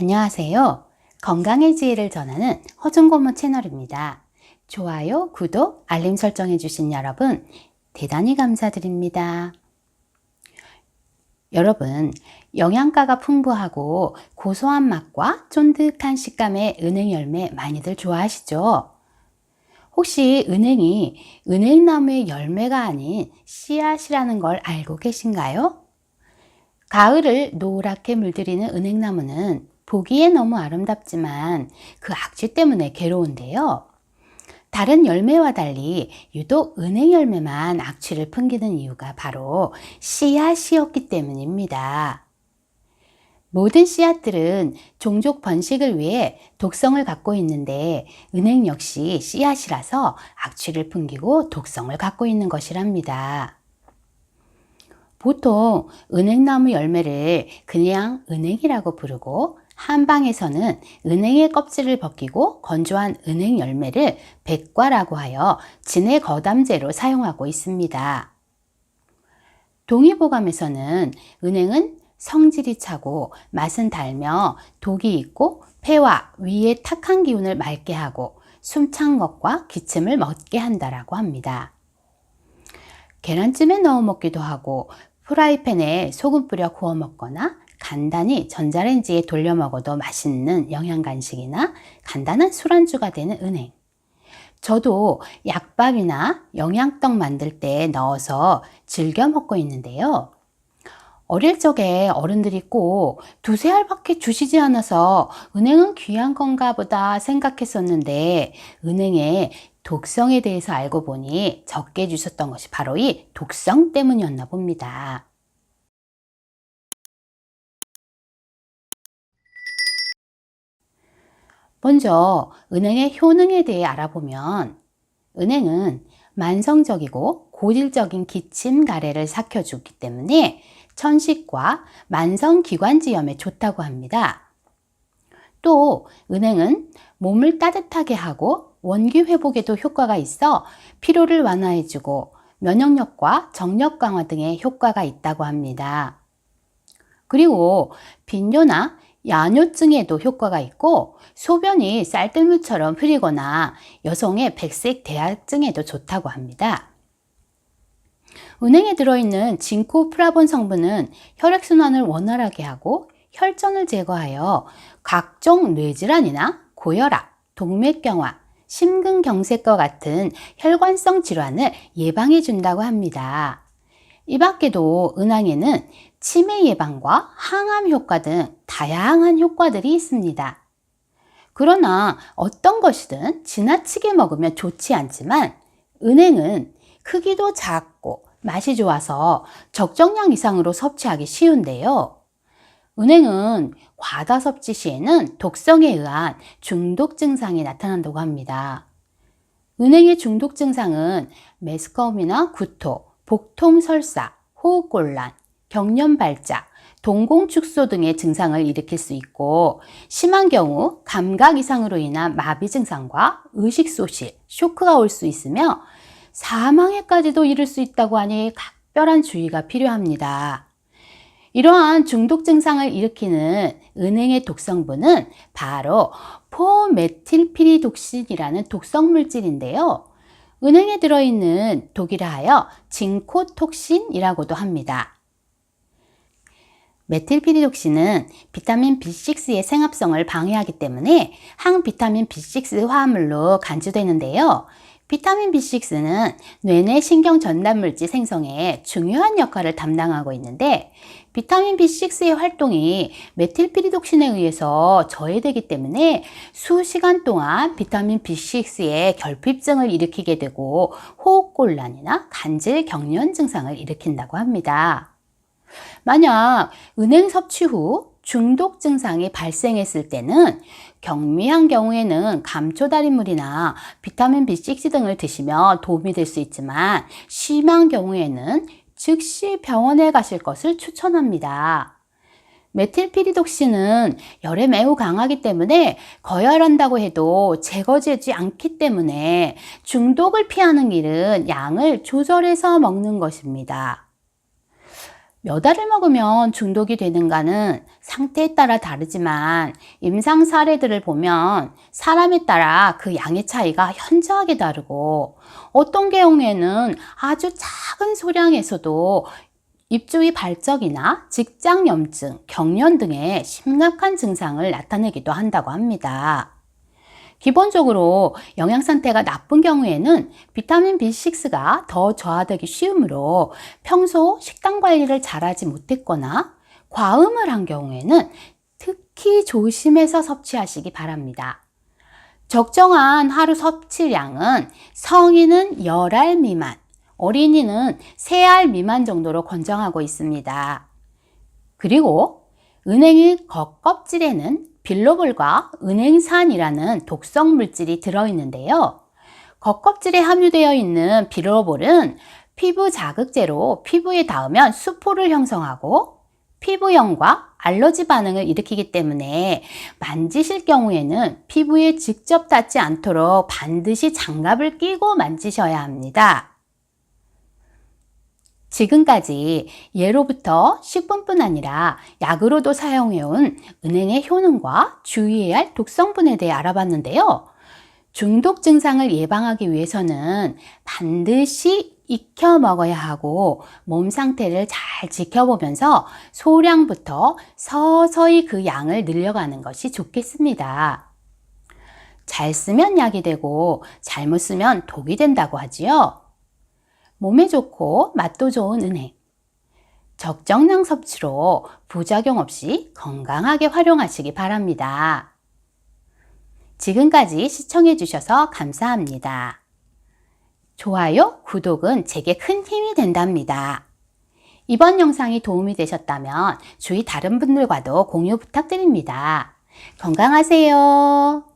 안녕하세요. 건강의 지혜를 전하는 허준고모 채널입니다. 좋아요, 구독, 알림 설정해 주신 여러분 대단히 감사드립니다. 여러분, 영양가가 풍부하고 고소한 맛과 쫀득한 식감의 은행 열매 많이들 좋아하시죠? 혹시 은행이 은행나무의 열매가 아닌 씨앗이라는 걸 알고 계신가요? 가을을 노랗게 물들이는 은행나무는 보기에 너무 아름답지만 그 악취 때문에 괴로운데요. 다른 열매와 달리 유독 은행 열매만 악취를 풍기는 이유가 바로 씨앗이었기 때문입니다. 모든 씨앗들은 종족 번식을 위해 독성을 갖고 있는데 은행 역시 씨앗이라서 악취를 풍기고 독성을 갖고 있는 것이랍니다. 보통 은행나무 열매를 그냥 은행이라고 부르고 한방에서는 은행의 껍질을 벗기고 건조한 은행 열매를 백과라고 하여 진해 거담제로 사용하고 있습니다. 동의보감에서는 은행은 성질이 차고 맛은 달며 독이 있고 폐와 위의 탁한 기운을 맑게 하고 숨찬 것과 기침을 멎게 한다라고 합니다. 계란찜에 넣어 먹기도 하고 프라이팬에 소금 뿌려 구워 먹거나 간단히 전자레인지에 돌려 먹어도 맛있는 영양 간식이나 간단한 술안주가 되는 은행. 저도 약밥이나 영양떡 만들 때 넣어서 즐겨 먹고 있는데요. 어릴 적에 어른들이 꼭 두세 알밖에 주시지 않아서 은행은 귀한 건가 보다 생각했었는데 은행의 독성에 대해서 알고 보니 적게 주셨던 것이 바로 이 독성 때문이었나 봅니다. 먼저 은행의 효능에 대해 알아보면 은행은 만성적이고 고질적인 기침, 가래를 삭혀주기 때문에 천식과 만성기관지염에 좋다고 합니다. 또 은행은 몸을 따뜻하게 하고 원기 회복에도 효과가 있어 피로를 완화해주고 면역력과 정력 강화 등의 효과가 있다고 합니다. 그리고 빈뇨나 야뇨증에도 효과가 있고 소변이 쌀뜨물처럼 흐리거나 여성의 백색 대학증에도 좋다고 합니다. 은행에 들어있는 징코프라본 성분은 혈액순환을 원활하게 하고 혈전을 제거하여 각종 뇌질환이나 고혈압, 동맥경화, 심근경색과 같은 혈관성 질환을 예방해 준다고 합니다. 이 밖에도 은행에는 치매 예방과 항암 효과 등 다양한 효과들이 있습니다. 그러나 어떤 것이든 지나치게 먹으면 좋지 않지만 은행은 크기도 작고 맛이 좋아서 적정량 이상으로 섭취하기 쉬운데요. 은행은 과다 섭취 시에는 독성에 의한 중독 증상이 나타난다고 합니다. 은행의 중독 증상은 메스꺼움이나 구토, 복통 설사, 호흡곤란, 경련 발작, 동공축소 등의 증상을 일으킬 수 있고 심한 경우 감각 이상으로 인한 마비 증상과 의식소실, 쇼크가 올 수 있으며 사망에까지도 이를 수 있다고 하니 각별한 주의가 필요합니다. 이러한 중독 증상을 일으키는 은행의 독성분은 바로 포메틸피리독신이라는 독성 물질인데요. 은행에 들어있는 독이라 하여 징코톡신이라고도 합니다. 메틸피리독신은 비타민 B6의 생합성을 방해하기 때문에 항비타민 B6 화합물로 간주되는데요. 비타민 B6는 뇌내 신경 전달물질 생성에 중요한 역할을 담당하고 있는데 비타민 B6의 활동이 메틸피리독신에 의해서 저해되기 때문에 수시간 동안 비타민 B6의 결핍증을 일으키게 되고 호흡곤란이나 간질 경련 증상을 일으킨다고 합니다. 만약 은행 섭취 후 중독 증상이 발생했을 때는 경미한 경우에는 감초달인물이나 비타민 B6 등을 드시면 도움이 될 수 있지만 심한 경우에는 즉시 병원에 가실 것을 추천합니다. 메틸피리독신은 열에 매우 강하기 때문에 거열한다고 해도 제거되지 않기 때문에 중독을 피하는 길은 양을 조절해서 먹는 것입니다. 몇 알을 먹으면 중독이 되는가는 상태에 따라 다르지만 임상 사례들을 보면 사람에 따라 그 양의 차이가 현저하게 다르고 어떤 경우에는 아주 작은 소량에서도 입주위 발적이나 직장염증, 경련 등의 심각한 증상을 나타내기도 한다고 합니다. 기본적으로 영양 상태가 나쁜 경우에는 비타민 B6가 더 저하되기 쉬우므로 평소 식단 관리를 잘하지 못했거나 과음을 한 경우에는 특히 조심해서 섭취하시기 바랍니다. 적정한 하루 섭취량은 성인은 10알 미만, 어린이는 3알 미만 정도로 권장하고 있습니다. 그리고 은행의 겉껍질에는 빌로볼과 은행산이라는 독성 물질이 들어있는데요. 겉껍질에 함유되어 있는 빌로볼은 피부 자극제로 피부에 닿으면 수포를 형성하고 피부염과 알러지 반응을 일으키기 때문에 만지실 경우에는 피부에 직접 닿지 않도록 반드시 장갑을 끼고 만지셔야 합니다. 지금까지 예로부터 식품뿐 아니라 약으로도 사용해온 은행의 효능과 주의해야 할 독성분에 대해 알아봤는데요. 중독 증상을 예방하기 위해서는 반드시 익혀 먹어야 하고 몸 상태를 잘 지켜보면서 소량부터 서서히 그 양을 늘려가는 것이 좋겠습니다. 잘 쓰면 약이 되고 잘못 쓰면 독이 된다고 하지요. 몸에 좋고 맛도 좋은 은행. 적정량 섭취로 부작용 없이 건강하게 활용하시기 바랍니다. 지금까지 시청해 주셔서 감사합니다. 좋아요, 구독은 제게 큰 힘이 된답니다. 이번 영상이 도움이 되셨다면 주위 다른 분들과도 공유 부탁드립니다. 건강하세요.